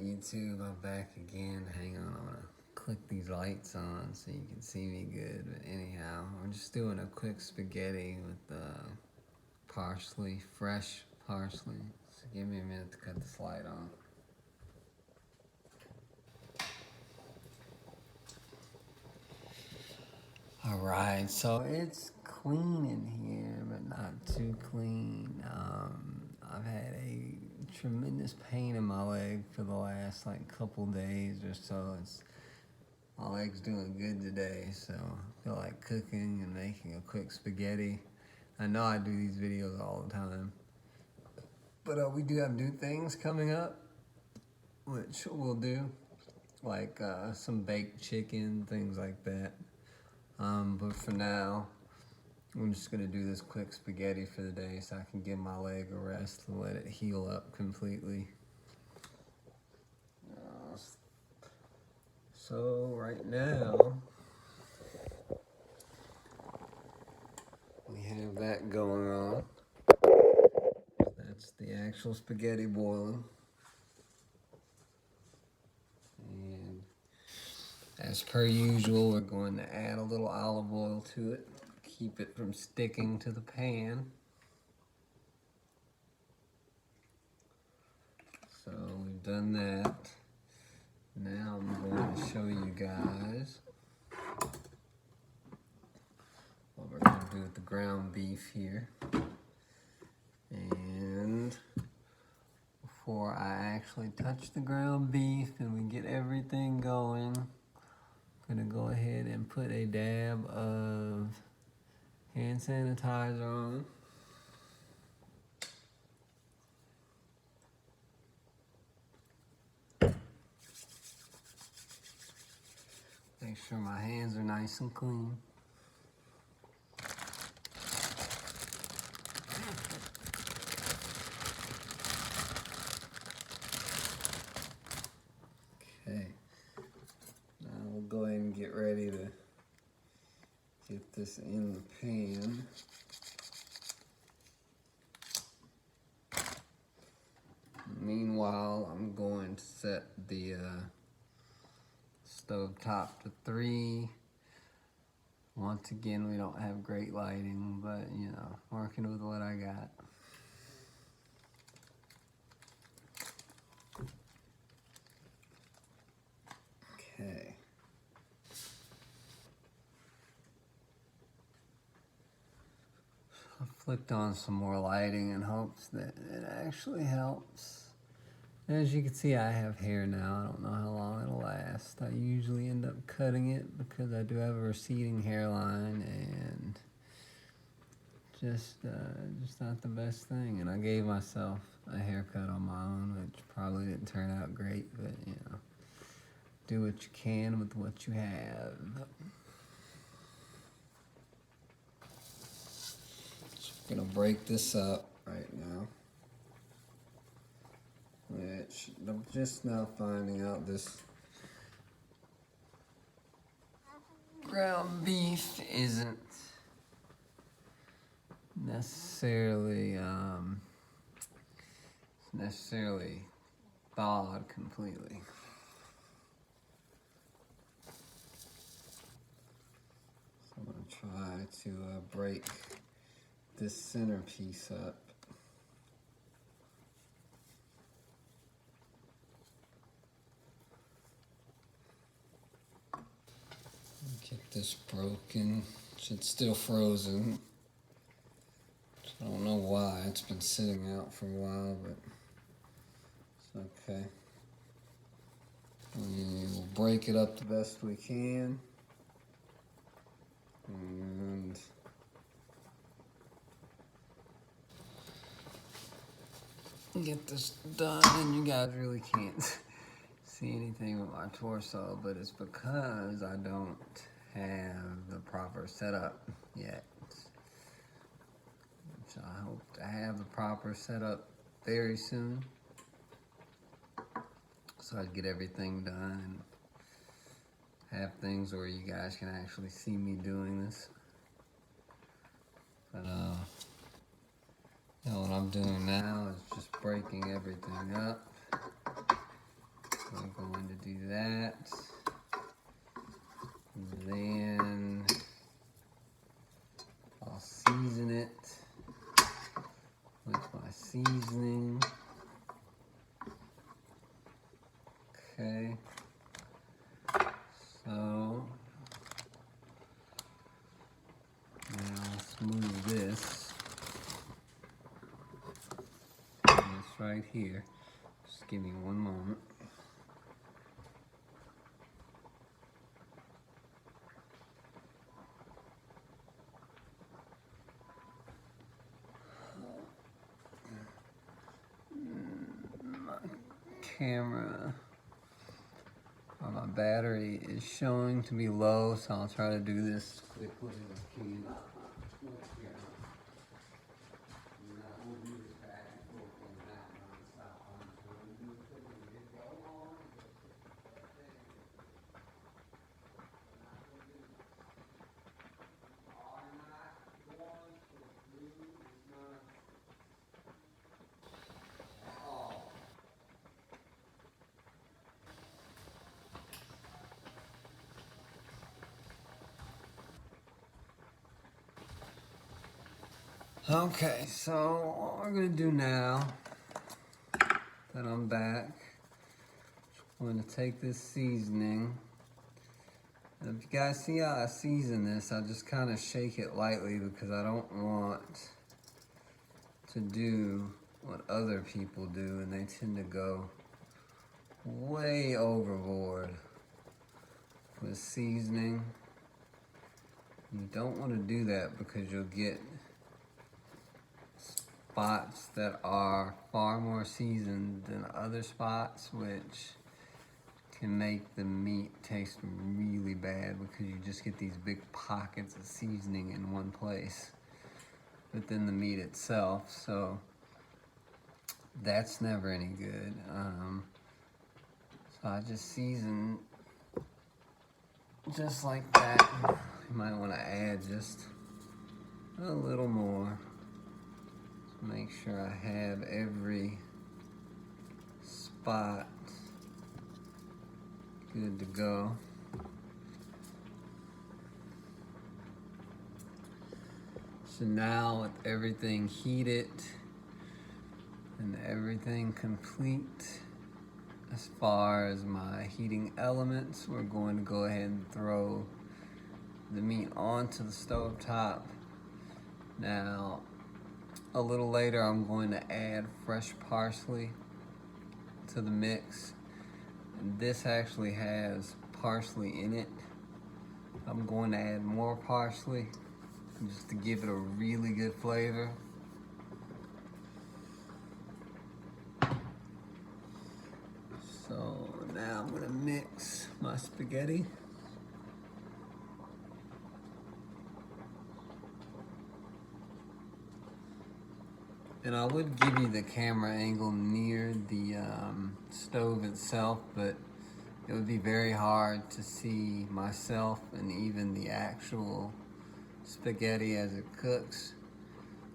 YouTube, I'm back again. Hang on, I'm gonna click these lights on so you can see me good. But anyhow, I'm just doing a quick spaghetti with parsley, fresh parsley. So give me a minute to cut this light on. Alright, so it's clean in here, but not too clean. I've had a tremendous pain in my leg for the last couple days or so. My leg's doing good today, so I feel like cooking and making a quick spaghetti. I know I do these videos all the time, but we do have new things coming up, which we'll do, like some baked chicken, things like that. But for now, I'm just gonna do this quick spaghetti for the day so I can give my leg a rest and let it heal up completely. So right now, we have that going on. That's the actual spaghetti boiling. And as per usual, we're going to add a little olive oil to it, keep it from sticking to the pan. So we've done that. Now I'm going to show you guys what we're going to do with the ground beef here. And before I actually touch the ground beef and we get everything going, I'm going to go ahead and put a dab of hand sanitizer on. Make sure my hands are nice and clean. Okay, now we'll go ahead and get ready to get this in the pan. Meanwhile, I'm going to set the stove top to 3. Once again, we don't have great lighting, but you know, working with what I got. Okay. I flicked on some more lighting in hopes that it actually helps. As you can see, I have hair now. I don't know how long it'll last. I usually end up cutting it because I do have a receding hairline and just not the best thing. And I gave myself a haircut on my own, which probably didn't turn out great, but you know, do what you can with what you have. So I'm gonna break this up right now. Which I'm just now finding out this ground beef isn't necessarily thawed completely. So I'm gonna try to break this center piece up. Get this broken. It's still frozen. I don't know why. It's been sitting out for a while, but it's okay. We'll break it up the best we can. And get this done. And you guys really can't see anything with my torso, but it's because I don't have the proper setup yet. Which I hope to have the proper setup very soon, so I can get everything done and have things where you guys can actually see me doing this. But you know, what I'm doing now is just breaking everything up. We're going to do that. Then I'll season it with my seasoning. Okay. So now let's move this. This right here. Just give me one moment. Camera or my battery is showing to be low, so I'll try to do this quickly as I can. Okay, so what we're gonna do now that I'm back, I'm gonna take this seasoning. And if you guys see how I season this, I just kind of shake it lightly because I don't want to do what other people do, and they tend to go way overboard with seasoning. You don't want to do that because you'll get spots that are far more seasoned than other spots, which can make the meat taste really bad because you just get these big pockets of seasoning in one place within the meat itself. So that's never any good. So I just season just like that. You might want to add just a little more. Make sure I have every spot good to go. So now with everything heated and everything complete as far as my heating elements, we're going to go ahead and throw the meat onto the stove top. Now, a little later, I'm going to add fresh parsley to the mix. And this actually has parsley in it. I'm going to add more parsley just to give it a really good flavor. So now I'm going to mix my spaghetti. And I would give you the camera angle near the stove itself, but it would be very hard to see myself and even the actual spaghetti as it cooks.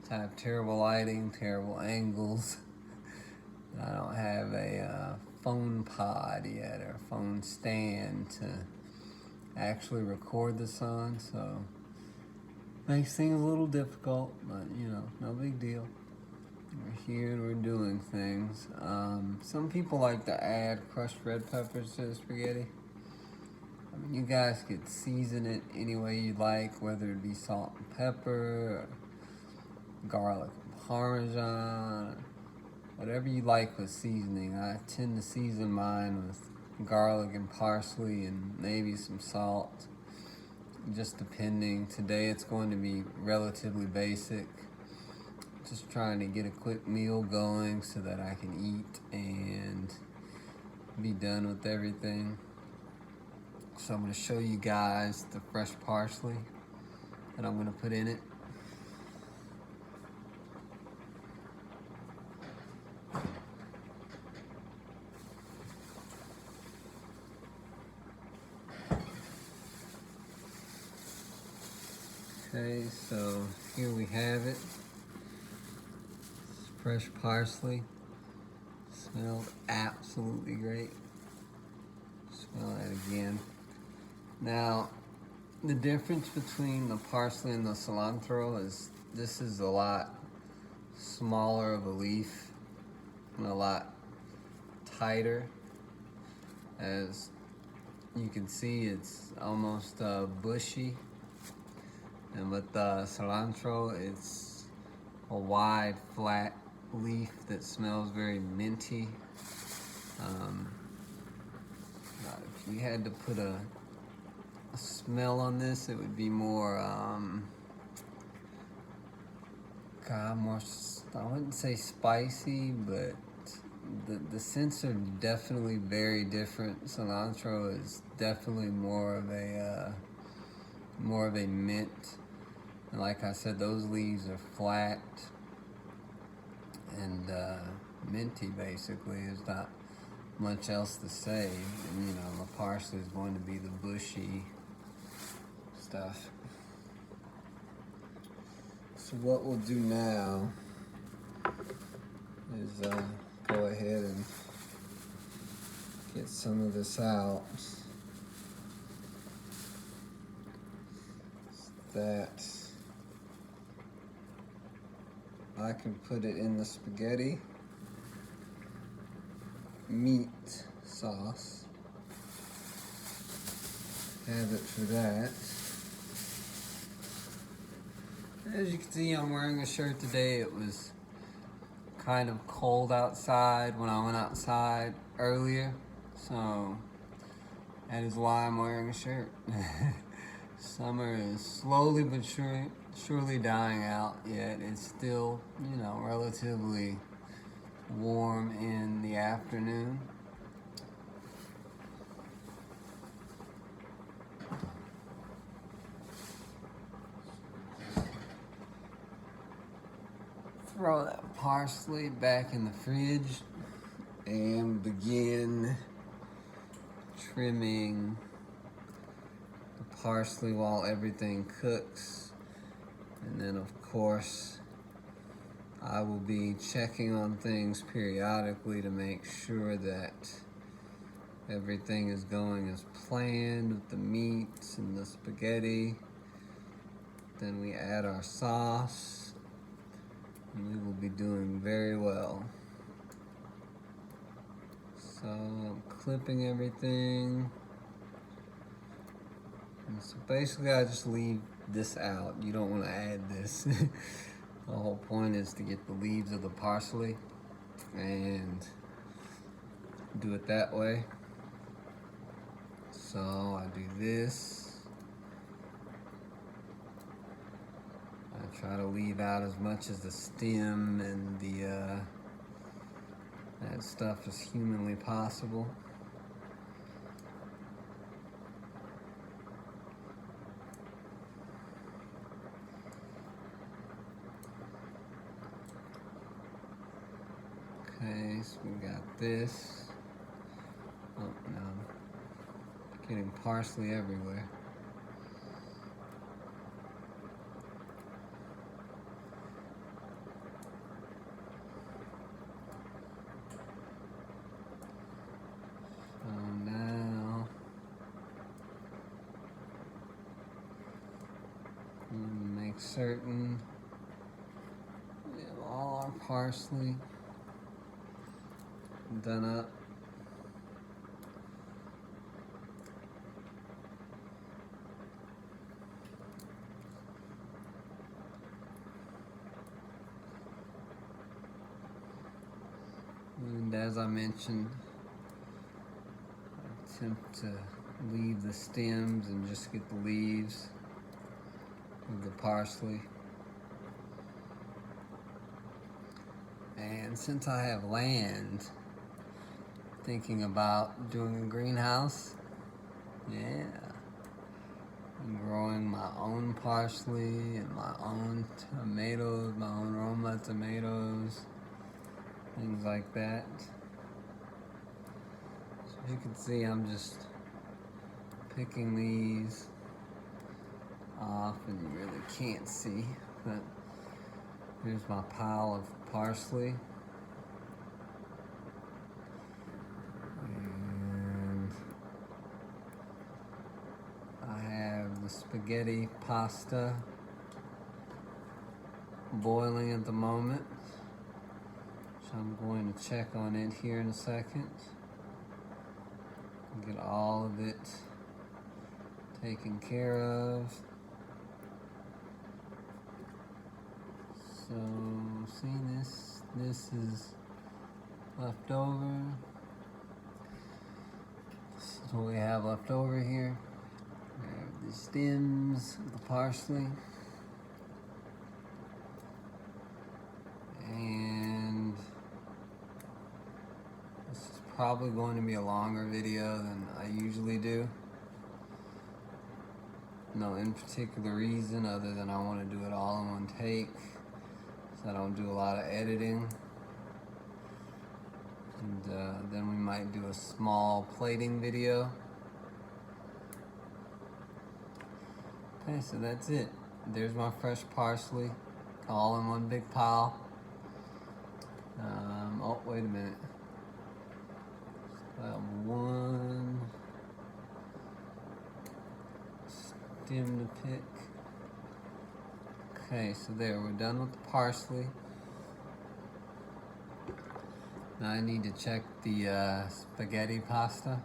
So I have terrible lighting, terrible angles. I don't have a phone pod yet or a phone stand to actually record this on, so makes things a little difficult, but you know, no big deal. We're here and we're doing things. Some people like to add crushed red peppers to the spaghetti. I mean, you guys could season it any way you like, whether it be salt and pepper, or garlic and parmesan, or whatever you like with seasoning. I tend to season mine with garlic and parsley and maybe some salt, just depending. Today it's going to be relatively basic. Just trying to get a quick meal going so that I can eat and be done with everything. So I'm going to show you guys the fresh parsley that I'm going to put in it. Okay, so here we have it. Fresh parsley. Smells absolutely great. Smell that again. Now, the difference between the parsley and the cilantro is this is a lot smaller of a leaf and a lot tighter. As you can see, it's almost bushy. And with the cilantro, it's a wide, flat leaf that smells very minty. If you had to put a smell on this, it would be more, more, I wouldn't say spicy, but the scents are definitely very different. Cilantro is definitely more of a mint. And like I said, those leaves are flat and minty, basically. There's not much else to say. And, the parsley is going to be the bushy stuff. So what we'll do now is go ahead and get some of this out so that I can put it in the spaghetti meat sauce. Have it for that. As you can see, I'm wearing a shirt today. It was kind of cold outside when I went outside earlier, so that is why I'm wearing a shirt. Summer is slowly but surely dying out, yet it's still, relatively warm in the afternoon. Throw that parsley back in the fridge and begin trimming the parsley while everything cooks. And then of course I will be checking on things periodically to make sure that everything is going as planned with the meats and the spaghetti. Then we add our sauce. And we will be doing very well. So I'm clipping everything. And so basically I just leave this out. You don't want to add this. The whole point is to get the leaves of the parsley and do it that way. So I do this. I try to leave out as much as the stem and that stuff as humanly possible. Okay, so we got this. Oh no, getting parsley everywhere. Make certain we have all our parsley done up. And as I mentioned, I attempt to leave the stems and just get the leaves of the parsley. And since I have land, thinking about doing a greenhouse, yeah, I'm growing my own parsley and my own tomatoes, my own Roma tomatoes, things like that. So as you can see, I'm just picking these off, and you really can't see, but here's my pile of parsley. And the spaghetti pasta boiling at the moment. So I'm going to check on it here in a second. Get all of it taken care of. So, see this? This is left over. This is what we have left over here. We have the stems of the parsley. And this is probably going to be a longer video than I usually do. No in particular reason other than I want to do it all in one take. So I don't do a lot of editing. And then we might do a small plating video. Okay, so that's it. There's my fresh parsley, all in one big pile. Oh, wait a minute. I have one stem to pick. Okay, so there, we're done with the parsley. Now I need to check the spaghetti pasta.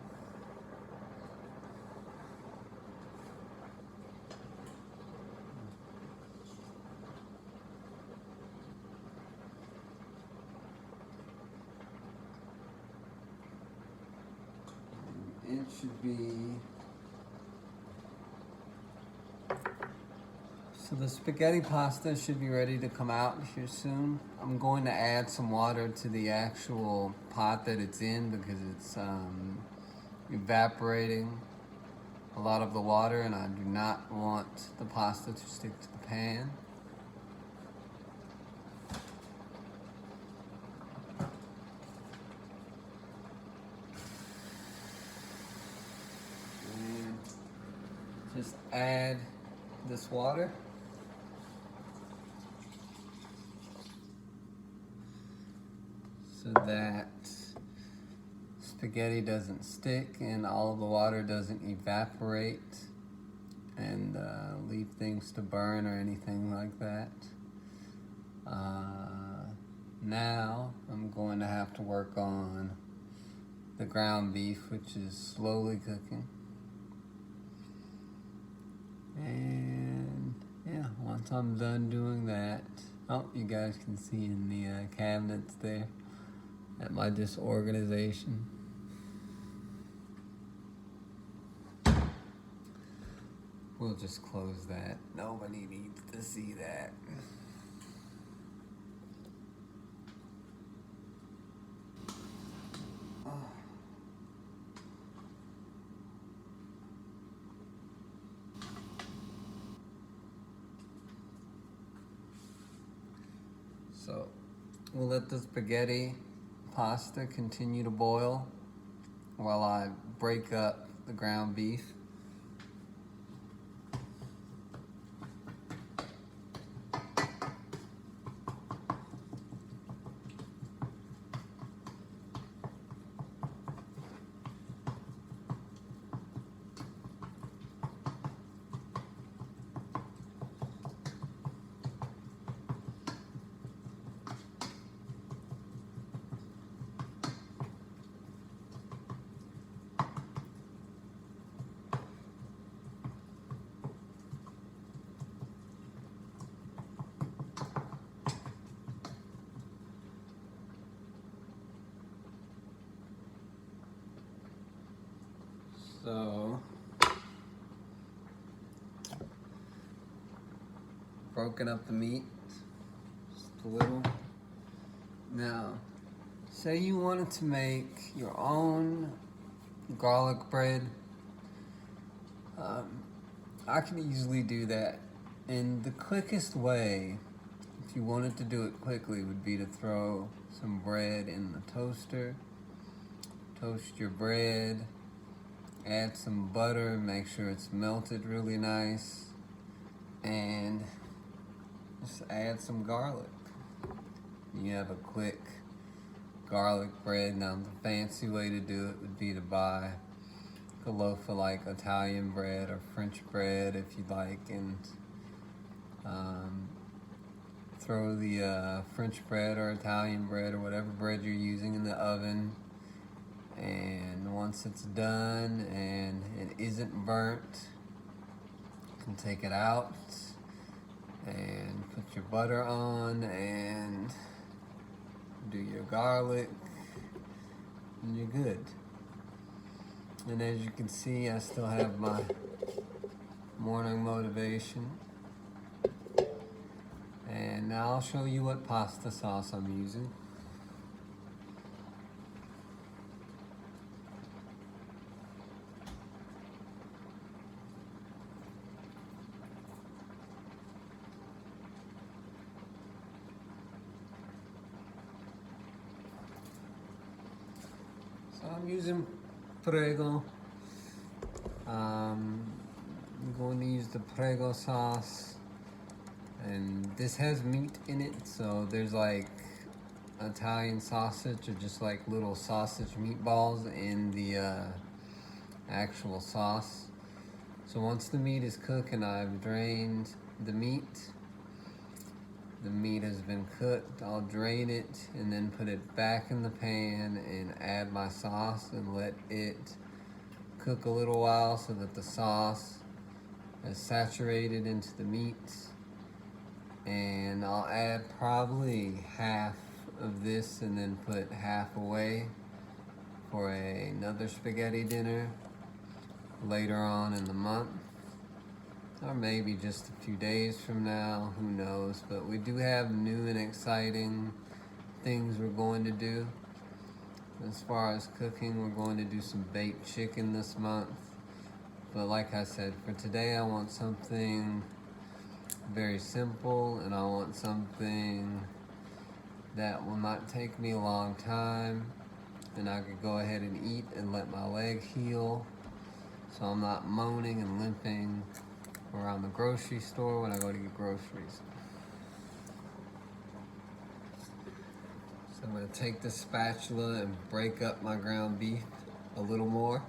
It should be... So the spaghetti pasta should be ready to come out here soon. I'm going to add some water to the actual pot that it's in because it's evaporating a lot of the water, and I do not want the pasta to stick to the pan. And just add this water. So that spaghetti doesn't stick and all of the water doesn't evaporate and leave things to burn or anything like that. Now I'm going to have to work on the ground beef, which is slowly cooking. And yeah, once I'm done doing that, oh, you guys can see in the cabinets there at my disorganization. We'll just close that. Nobody needs to see that. So we'll let the spaghetti pasta continue to boil while I break up the ground beef. So, broken up the meat, just a little. Now, say you wanted to make your own garlic bread. I can easily do that. And the quickest way, if you wanted to do it quickly, would be to throw some bread in the toaster, toast your bread, add some butter, make sure it's melted really nice, and just add some garlic. You have a quick garlic bread. Now the fancy way to do it would be to go a loaf of like Italian bread or French bread if you'd like, and throw the French bread or Italian bread or whatever bread you're using in the oven. And once it's done and it isn't burnt, you can take it out and put your butter on and do your garlic, and you're good. And as you can see, I still have my morning motivation. And now I'll show you what pasta sauce I'm using. So I'm using Prego. I'm going to use the Prego sauce, and this has meat in it, so there's like Italian sausage or just like little sausage meatballs in the actual sauce. So once the meat is cooked and I've drained the meat has been cooked, I'll drain it and then put it back in the pan and add my sauce and let it cook a little while so that the sauce is saturated into the meat. And I'll add probably half of this and then put half away for another spaghetti dinner later on in the month, or maybe just a few days from now, who knows. But we do have new and exciting things we're going to do. As far as cooking, we're going to do some baked chicken this month. But like I said, for today I want something very simple, and I want something that will not take me a long time, and I could go ahead and eat and let my leg heal, so I'm not moaning and limping around the grocery store when I go to get groceries. So I'm going to take the spatula and break up my ground beef a little more.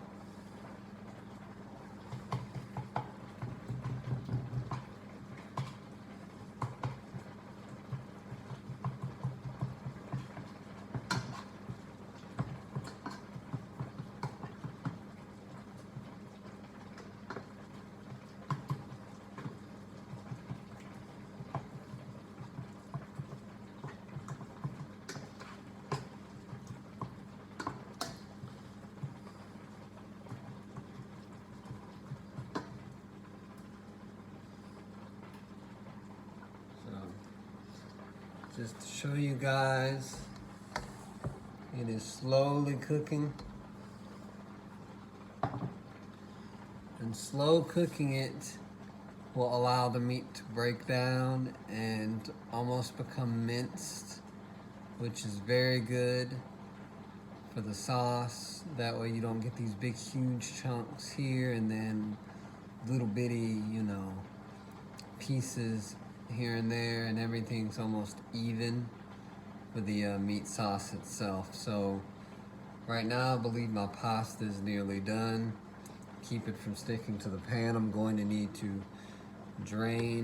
Just to show you guys, it is slowly cooking. And slow cooking it will allow the meat to break down and almost become minced, which is very good for the sauce. That way you don't get these big huge chunks here and then little bitty, pieces here and there, and everything's almost even with the meat sauce itself. So right now I believe my pasta is nearly done. Keep it from sticking to the pan, I'm going to need to drain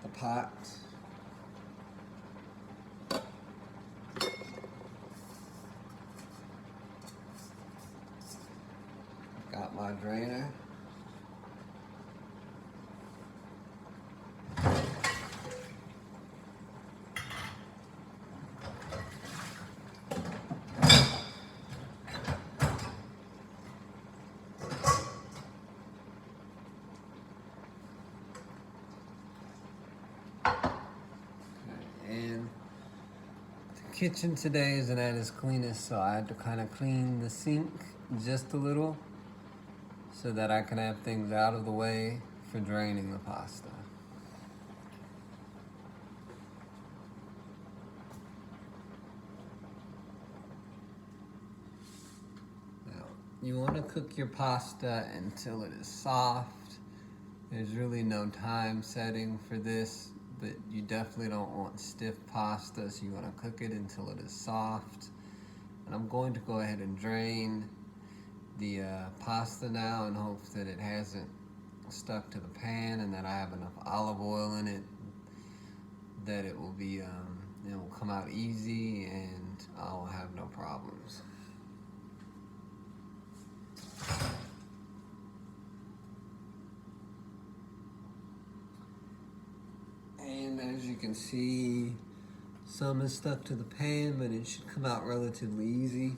the pot. Got my drainer. And the kitchen today isn't at its cleanest, so I had to kind of clean the sink just a little so that I can have things out of the way for draining the pasta. Now, you want to cook your pasta until it is soft. There's really no time setting for this, but you definitely don't want stiff pasta, so you want to cook it until it is soft. And I'm going to go ahead and drain the pasta now in hopes that it hasn't stuck to the pan and that I have enough olive oil in it that it will be it will come out easy and I will have no problems. And as you can see, some is stuck to the pan, but it should come out relatively easy.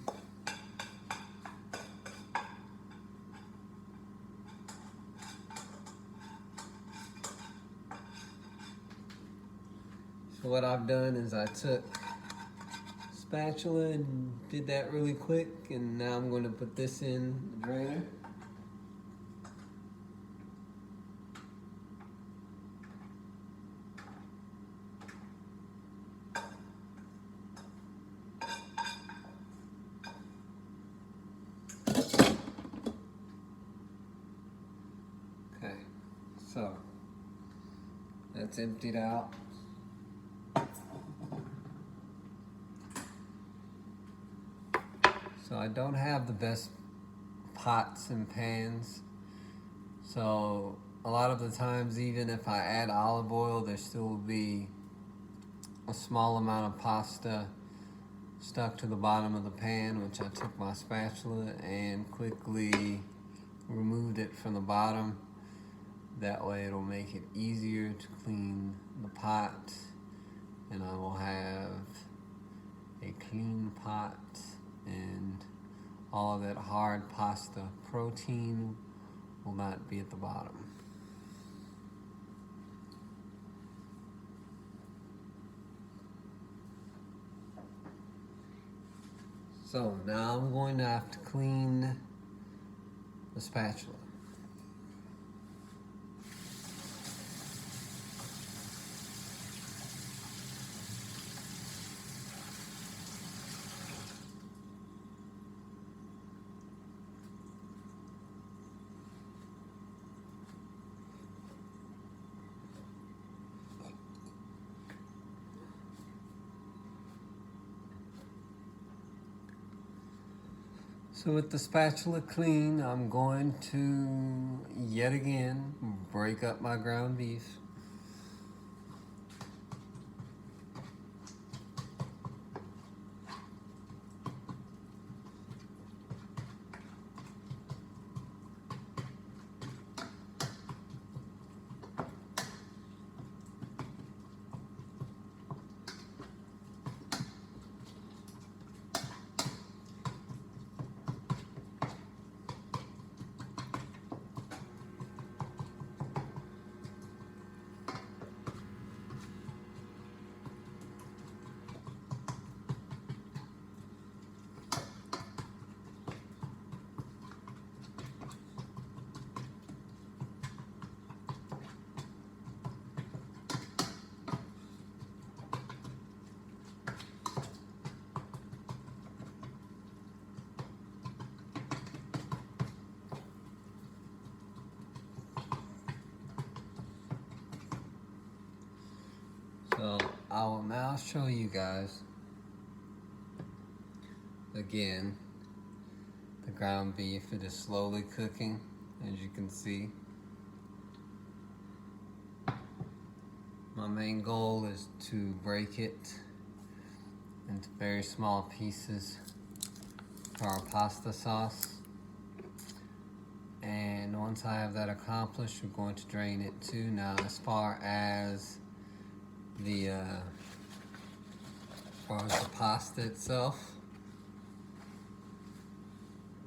So what I've done is I took spatula and did that really quick, and now I'm going to put this in the drainer. Okay, so that's emptied out. So I don't have the best pots and pans. So a lot of the times, even if I add olive oil, there still will be a small amount of pasta stuck to the bottom of the pan, which I took my spatula and quickly removed it from the bottom. That way it'll make it easier to clean the pot, and I will have a clean pot, and all of that hard pasta protein will not be at the bottom. So now I'm going to have to clean the spatula. So with the spatula clean, I'm going to, yet again, break up my ground beef. So I will now show you guys again the ground beef. It is slowly cooking, as you can see. My main goal is to break it into very small pieces for our pasta sauce. And once I have that accomplished, we're going to drain it too. Now, as far as the pasta itself, I'm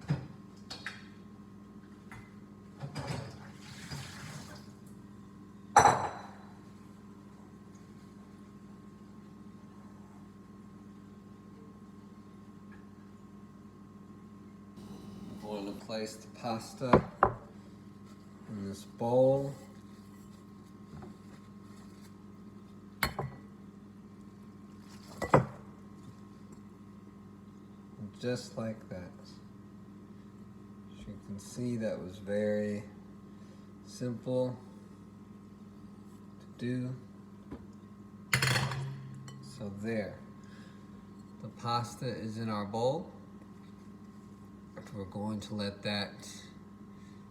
going to place the pasta in this bowl. Just like that. As you can see, that was very simple to do. So there, the pasta is in our bowl. We're going to let that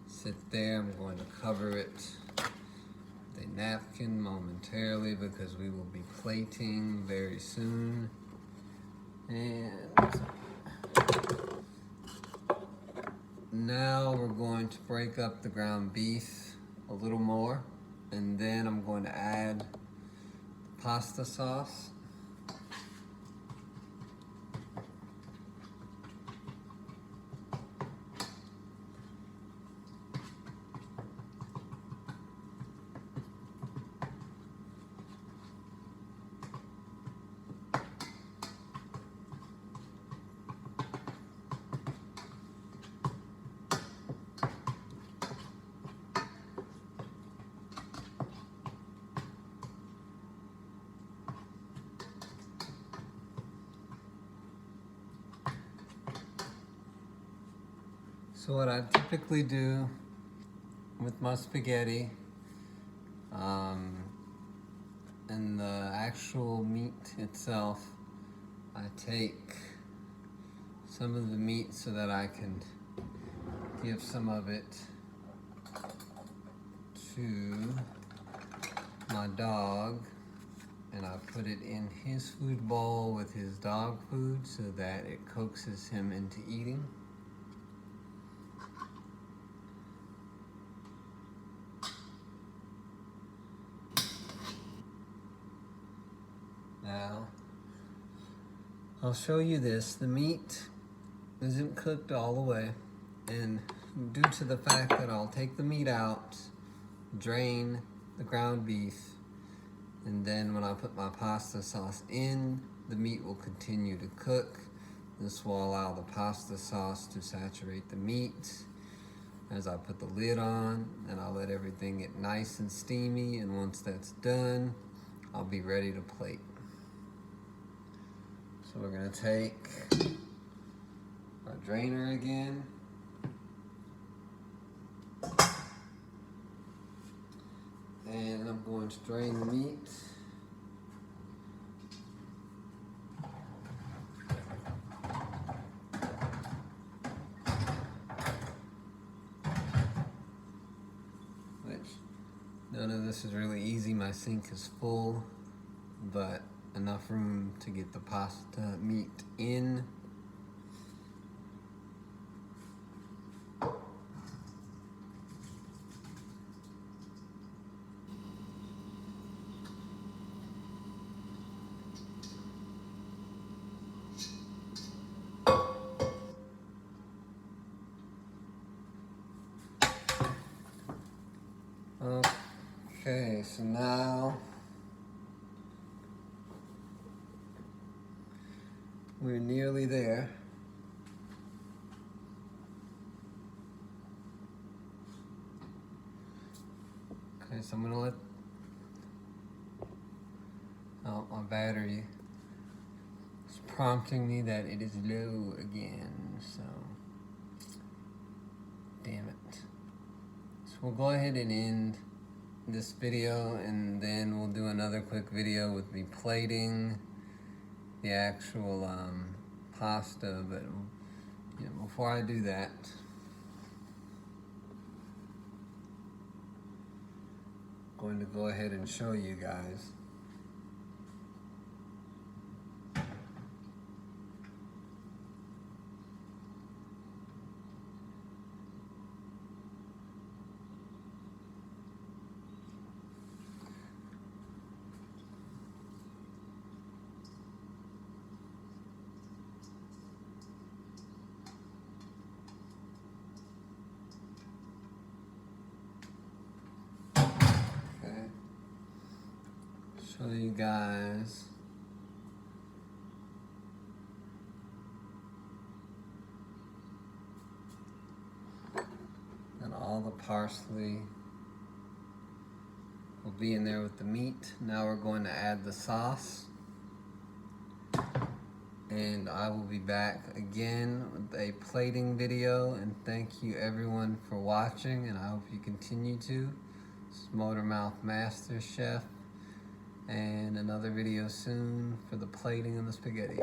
sit there. I'm going to cover it with a napkin momentarily because we will be plating very soon. And now we're going to break up the ground beef a little more, and then I'm going to add the pasta sauce. So what I typically do with my spaghetti, and the actual meat itself, I take some of the meat so that I can give some of it to my dog, and I put it in his food bowl with his dog food so that it coaxes him into eating. Now, I'll show you this. The meat isn't cooked all the way, and due to the fact that I'll take the meat out, drain the ground beef, and then when I put my pasta sauce in, the meat will continue to cook. This will allow the pasta sauce to saturate the meat as I put the lid on, and I'll let everything get nice and steamy, and once that's done, I'll be ready to plate. So we're gonna take our drainer again. And I'm going to drain the meat. Which, none of this is really easy. My sink is full, but enough room to get the pasta meat in. Okay, so now we're nearly there. Okay, so I'm gonna let, oh, my battery is prompting me that it is low again, so damn it. So we'll go ahead and end this video, and then we'll do another quick video with me plating the actual pasta, but you know, before I do that, I'm going to go ahead and show you guys. Show you guys and all the parsley will be in there with the meat. Now we're going to add the sauce, and I will be back again with a plating video. And thank you everyone for watching, and I hope you continue to. This is Motormouth Master Chef, and another video soon for the plating of the spaghetti.